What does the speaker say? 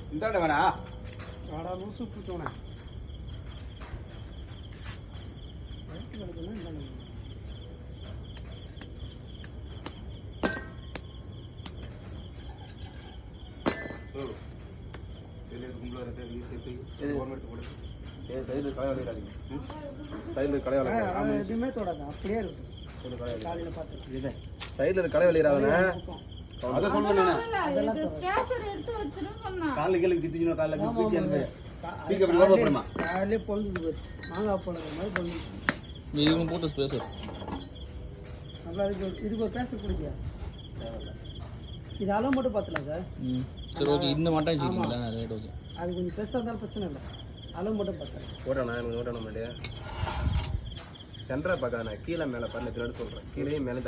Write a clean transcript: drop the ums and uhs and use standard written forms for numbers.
இந்தாண்ட வேணா வாடா லூசு பூச்சோனே எதுவுமே தொடாது அப்படியே இருக்கும் காலையில் பார்த்து சைடில் களை வெளியிடாதுண்ணே அதை சொல்லுண்ணே காலையில் கீழே திட்டிக்கணும் காலையிலே பொழுது மாங்காய் பொழுது மாதிரி பொழுது இவங்க போட்டு ஸ்பேசர் அப்புறம் இதுக்கு ஒரு பேச பிடிக்க இது அளவு மட்டும் பார்த்துலாம் சார் சரி ஓகே இந்த மட்டும் வச்சுக்கிங்களா ரைட் ஓகே அது கொஞ்சம் பெருசாக இருந்தாலும் பிரச்சனை இல்லை அளவு மட்டும் பார்த்தேன் ஓட்டணும் எனக்கு ஓட்டணும் மாட்டேன் சென்டரை பார்க்காத கீழே மேலே பண்ண சொல்கிறேன் கீழே மேலே